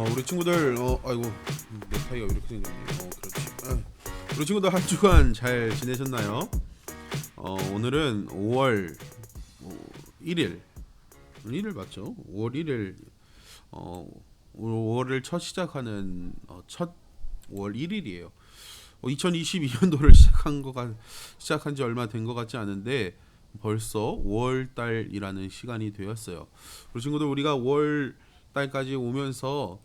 우리 친구들 아이고 넥타이가 이렇게 생겼네. 그렇지. 우리 친구들 한 주간 잘 지내셨나요? 오늘은 5월 1일 맞죠? 5월 1일 5월을 첫 시작하는 첫 5월 1일이에요. 2022년도를 시작한 지 얼마 된 것 같지 않은데 벌써 5월 달이라는 시간이 되었어요. 우리 친구들, 우리가 5월 달까지 오면서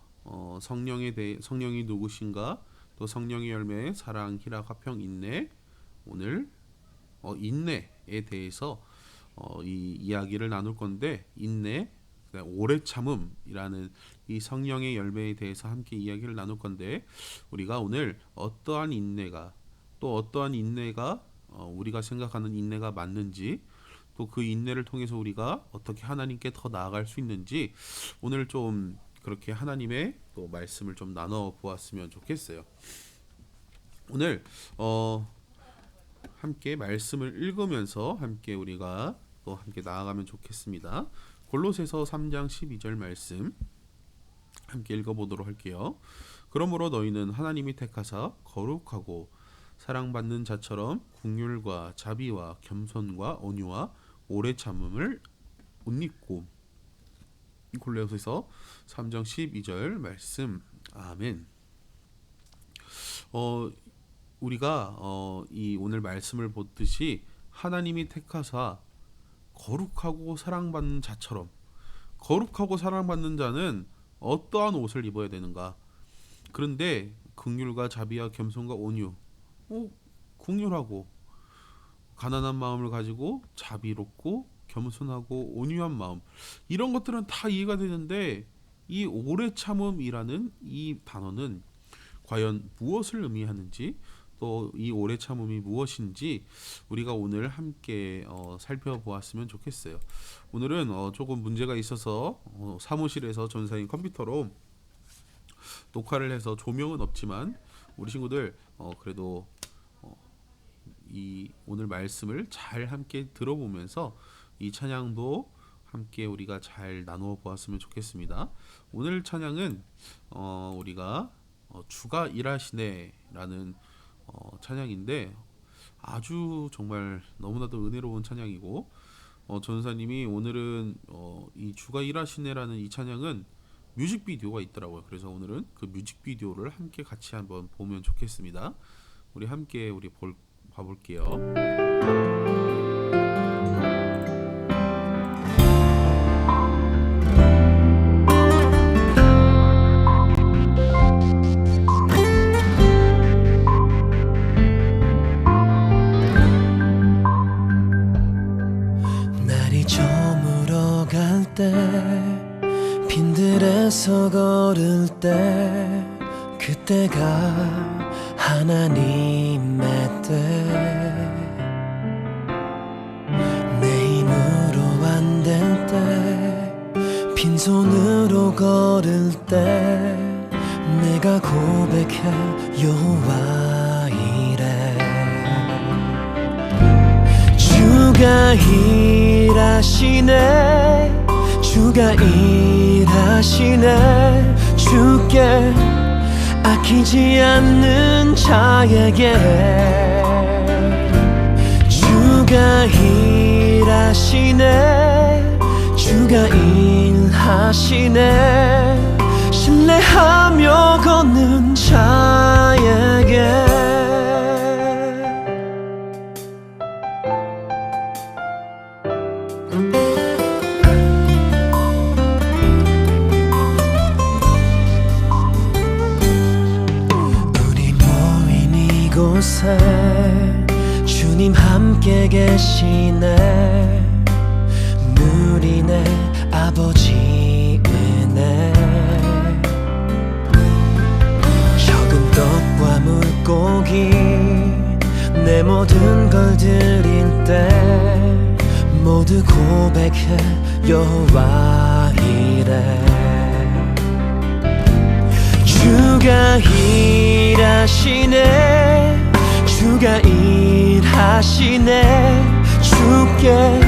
성령이 누구신가, 또 성령의 열매, 사랑, 희락, 화평, 인내, 오늘 인내에 대해서 이 이야기를 나눌 건데, 인내, 오래 참음이라는 이 성령의 열매에 대해서 함께 이야기를 나눌 건데, 우리가 오늘 어떠한 인내가 우리가 생각하는 인내가 맞는지, 또 그 인내를 통해서 우리가 어떻게 하나님께 더 나아갈 수 있는지, 오늘 좀 그렇게 하나님의 또 말씀을 좀 나눠 보았으면 좋겠어요. 오늘 함께 말씀을 읽으면서 함께 우리가 또 함께 나아가면 좋겠습니다. 골로새서 3장 12절 말씀 함께 읽어보도록 할게요. 그러므로 너희는 하나님이 택하사 거룩하고 사랑받는 자처럼 긍휼과 자비와 겸손과 온유와 오래 참음을 옷 입고. 골로새서 3장 12절 말씀. 아멘. 우리가 이 오늘 말씀을 보듯이 하나님이 택하사 거룩하고 사랑받는 자처럼, 거룩하고 사랑받는 자는 어떠한 옷을 입어야 되는가? 그런데 긍휼과 자비와 겸손과 온유, 긍휼하고 가난한 마음을 가지고 자비롭고 겸손하고 온유한 마음, 이런 것들은 다 이해가 되는데, 이 오래 참음이라는 이 단어는 과연 무엇을 의미하는지, 또 이 오래 참음이 무엇인지 우리가 오늘 함께 살펴보았으면 좋겠어요. 오늘은 조금 문제가 있어서 사무실에서 전사인 컴퓨터로 녹화를 해서 조명은 없지만, 우리 친구들 그래도 이 오늘 말씀을 잘 함께 들어보면서 이 찬양도 함께 우리가 잘 나누어 보았으면 좋겠습니다. 오늘 찬양은 우리가 주가 일하시네라는 찬양인데, 아주 정말 너무나도 은혜로운 찬양이고, 전사님이 오늘은 이 주가 일하시네라는 이 찬양은 뮤직비디오가 있더라고요. 그래서 오늘은 그 뮤직비디오를 함께 같이 한번 보면 좋겠습니다. 우리 함께 봐볼게요. 날이 저물어 갈 때, 빈들에서 걸을 때, 그때가 하나님의 때, 내 힘으로 안 될 때, 빈손으로 걸을 때, 내가 고백해 여호와 이래. 주가 일하시네, 주가 일하시네, 주께 아끼지 않는 자에게. 주가 일하시네, 주가 일하시네, 신뢰하며 걷는 자에게. 이곳에 주님 함께 계시네, 누리네 아버지 은혜. 적은 떡과 물고기, 내 모든 걸 드릴 때, 모두 고백해 여호와 이래. 주가 일하시네, 주가 일하시네, 주께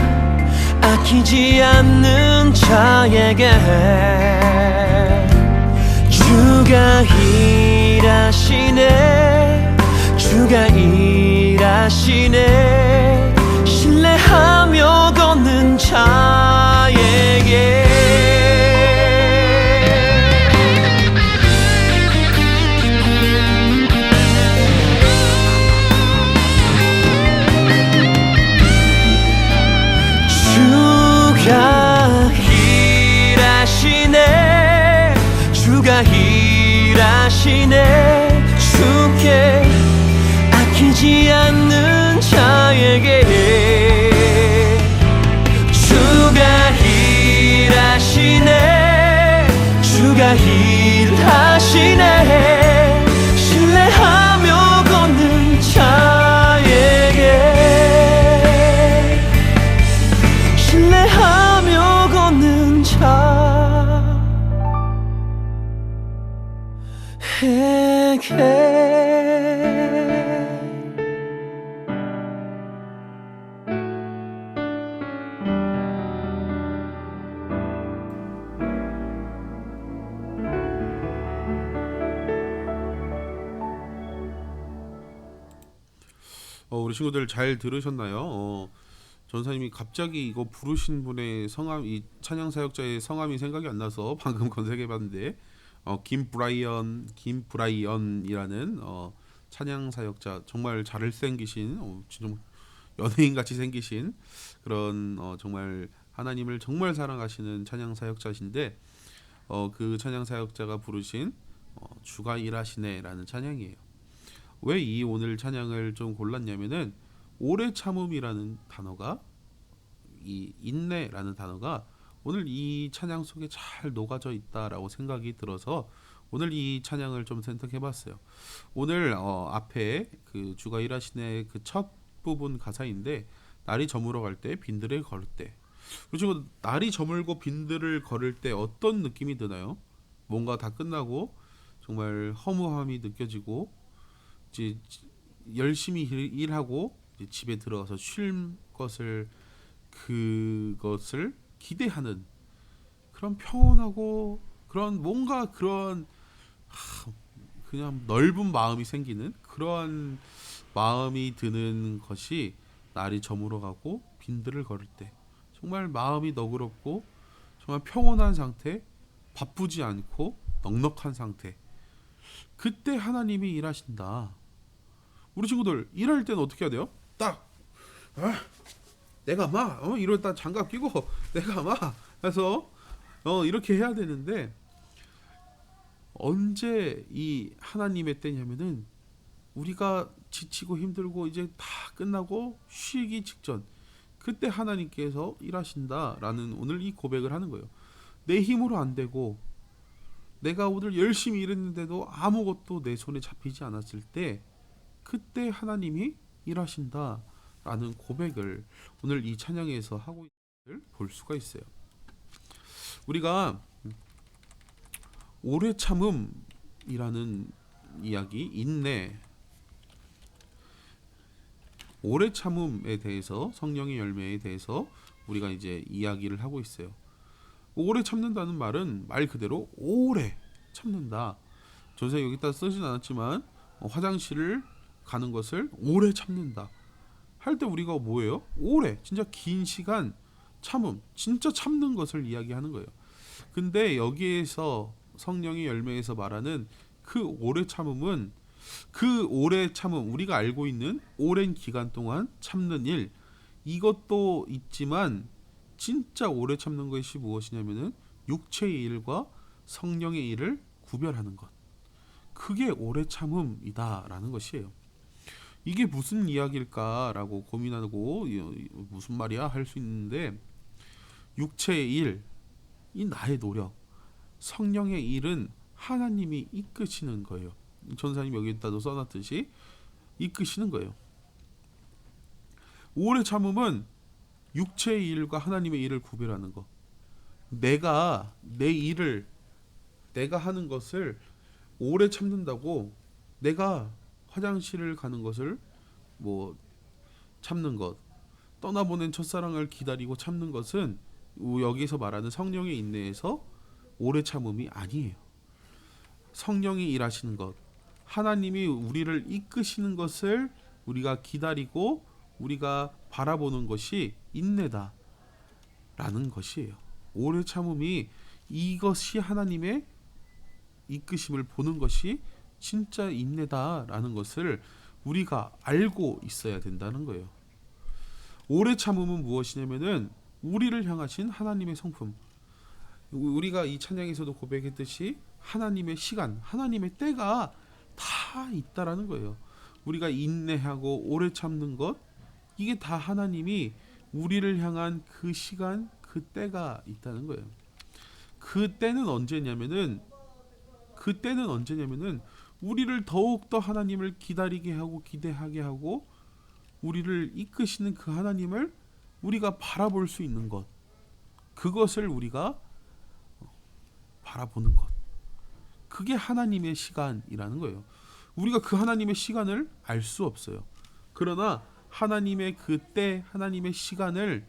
아끼지 않는 자에게. 주가 일하시네 주가 일하시네 신뢰하며 걷는 자에게 주가 일하시네 주가 일하시네 주께 아끼지 않는 자에게 주가 일하시네 주가 일하시네 신뢰하며 걷는 자에게 신뢰하며 걷는 자에게 우리 친구들 잘 들으셨나요? 전사님이 갑자기 이거 부르신 분의 성함, 이 찬양 사역자의 성함이 생각이 안 나서 방금 검색해봤는데 김브라이언이라는 찬양 사역자, 정말 잘생기신 진짜 연예인 같이 생기신 그런 정말 하나님을 정말 사랑하시는 찬양 사역자신데 그 찬양 사역자가 부르신 주가 일하시네라는 찬양이에요. 왜 이 오늘 찬양을 좀 골랐냐면은 오래 참음이라는 단어가, 이 인내라는 단어가 오늘 이 찬양 속에 잘 녹아져 있다라고 생각이 들어서 오늘 이 찬양을 좀 선택해봤어요. 오늘 앞에 그 주가 일하시네 그 첫 부분 가사인데, 날이 저물어 갈 때 빈들을 걸을 때, 그리고 날이 저물고 빈들을 걸을 때 어떤 느낌이 드나요? 뭔가 다 끝나고 정말 허무함이 느껴지고 이제 열심히 일하고 이제 집에 들어가서 쉴 것을, 그것을 기대하는 그런 평온하고 그런 뭔가 그런 그냥 넓은 마음이 생기는 그런 마음이 드는 것이 날이 저물어가고 빈들을 걸을 때, 정말 마음이 너그럽고 정말 평온한 상태, 바쁘지 않고 넉넉한 상태, 그때 하나님이 일하신다. 우리 친구들 일할 때는 어떻게 해야 돼요? 딱 내가 막 이럴 때 장갑 끼고 내가 막 해서 이렇게 해야 되는데, 언제 이 하나님의 때냐면은 우리가 지치고 힘들고 이제 다 끝나고 쉬기 직전, 그때 하나님께서 일하신다라는 오늘 이 고백을 하는 거예요. 내 힘으로 안 되고 내가 오늘 열심히 일했는데도 아무것도 내 손에 잡히지 않았을 때, 그때 하나님이 일하신다라는 고백을 오늘 이 찬양에서 하고 있는 걸 볼 수가 있어요. 우리가 오래 참음이라는 이야기, 인내, 오래 참음에 대해서, 성령의 열매에 대해서 우리가 이제 이야기를 하고 있어요. 오래 참는다는 말은 말 그대로 오래 참는다. 전세 여기다 쓰진 않았지만 화장실을 가는 것을 오래 참는다 할 때 우리가 뭐예요? 오래, 진짜 긴 시간 참음, 진짜 참는 것을 이야기하는 거예요. 근데 여기에서 성령의 열매에서 말하는 그 오래 참음은, 그 오래 참음, 우리가 알고 있는 오랜 기간 동안 참는 일, 이것도 있지만 진짜 오래 참는 것이 무엇이냐면은 육체의 일과 성령의 일을 구별하는 것, 그게 오래 참음이다라는 것이에요. 이게 무슨 이야기일까라고 고민하고 무슨 말이야 할 수 있는데, 육체의 일, 이 나의 노력, 성령의 일은 하나님이 이끄시는 거예요. 전사님 여기다도 써놨듯이 이끄시는 거예요. 오래 참음은 육체의 일과 하나님의 일을 구별하는 거. 내가 내 일을, 내가 하는 것을 오래 참는다고, 내가 화장실을 가는 것을 참는 것, 떠나보낸 첫사랑을 기다리고 참는 것은 여기서 말하는 성령의 인내에서 오래 참음이 아니에요. 성령이 일하시는 것, 하나님이 우리를 이끄시는 것을 우리가 기다리고 우리가 바라보는 것이 인내다라는 것이에요. 오래 참음이 이것이 하나님의 이끄심을 보는 것이 진짜 인내다라는 것을 우리가 알고 있어야 된다는 거예요. 오래 참음은 무엇이냐면은 우리를 향하신 하나님의 성품. 우리가 이 찬양에서도 고백했듯이 하나님의 시간, 하나님의 때가 다 있다라는 거예요. 우리가 인내하고 오래 참는 것, 이게 다 하나님이 우리를 향한 그 시간, 그 때가 있다는 거예요. 그 때는 언제냐면은 우리를 더욱더 하나님을 기다리게 하고 기대하게 하고 우리를 이끄시는 그 하나님을 우리가 바라볼 수 있는 것, 그것을 우리가 바라보는 것, 그게 하나님의 시간이라는 거예요. 우리가 그 하나님의 시간을 알 수 없어요. 그러나 하나님의 그 때, 하나님의 시간을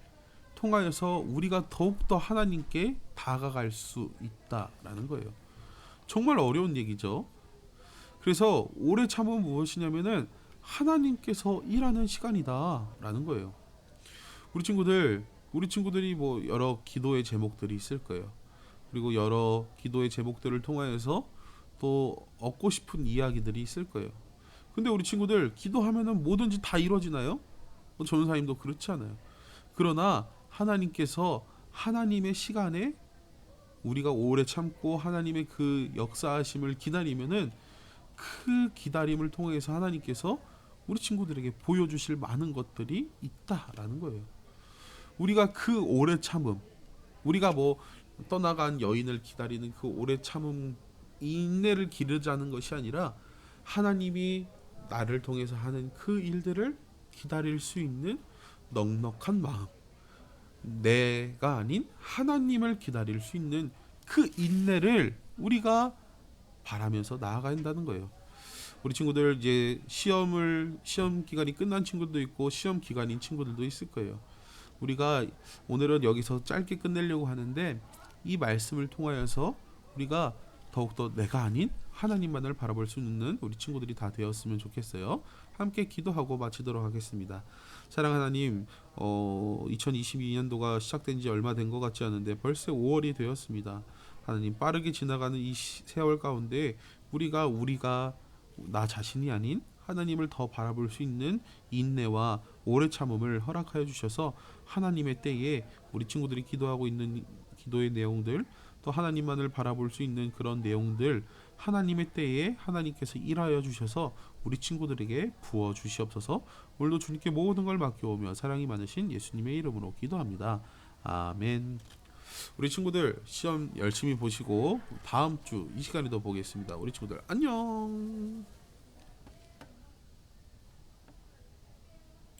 통하여서 우리가 더욱더 하나님께 다가갈 수 있다라는 거예요. 정말 어려운 얘기죠. 그래서 오래 참음은 무엇이냐면은 하나님께서 일하는 시간이다라는 거예요. 우리 친구들이 뭐 여러 기도의 제목들이 있을 거예요. 그리고 여러 기도의 제목들을 통하여서 또 얻고 싶은 이야기들이 있을 거예요. 근데 우리 친구들 기도하면은 뭐든지 다 이루어지나요? 전사님도 그렇지 않아요. 그러나 하나님께서 하나님의 시간에 우리가 오래 참고 하나님의 그 역사하심을 기다리면은 그 기다림을 통해서 하나님께서 우리 친구들에게 보여주실 많은 것들이 있다라는 거예요. 우리가 그 오래 참음, 우리가 뭐 떠나간 여인을 기다리는 그 오래 참음, 인내를 기르자는 것이 아니라 하나님이 나를 통해서 하는 그 일들을 기다릴 수 있는 넉넉한 마음, 내가 아닌 하나님을 기다릴 수 있는 그 인내를 우리가 바라면서 나아가야 한다는 거예요. 우리 친구들 이제 시험 기간이 끝난 친구들도 있고 시험 기간인 친구들도 있을 거예요. 우리가 오늘은 여기서 짧게 끝내려고 하는데 이 말씀을 통하여서 우리가 더욱더 내가 아닌 하나님만을 바라볼 수 있는 우리 친구들이 다 되었으면 좋겠어요. 함께 기도하고 마치도록 하겠습니다. 사랑 하나님, 2022년도가 시작된 지 얼마 된 것 같지 않은데 벌써 5월이 되었습니다. 하나님, 빠르게 지나가는 이 세월 가운데 우리가 나 자신이 아닌 하나님을 더 바라볼 수 있는 인내와 오래 참음을 허락하여 주셔서 하나님의 때에 우리 친구들이 기도하고 있는 기도의 내용들, 또 하나님만을 바라볼 수 있는 그런 내용들, 하나님의 때에 하나님께서 일하여 주셔서 우리 친구들에게 부어 주시옵소서. 오늘도 주님께 모든 걸 맡겨오며 사랑이 많으신 예수님의 이름으로 기도합니다. 아멘. 우리 친구들 시험 열심히 보시고 다음 주 이 시간에도 보겠습니다. 우리 친구들 안녕.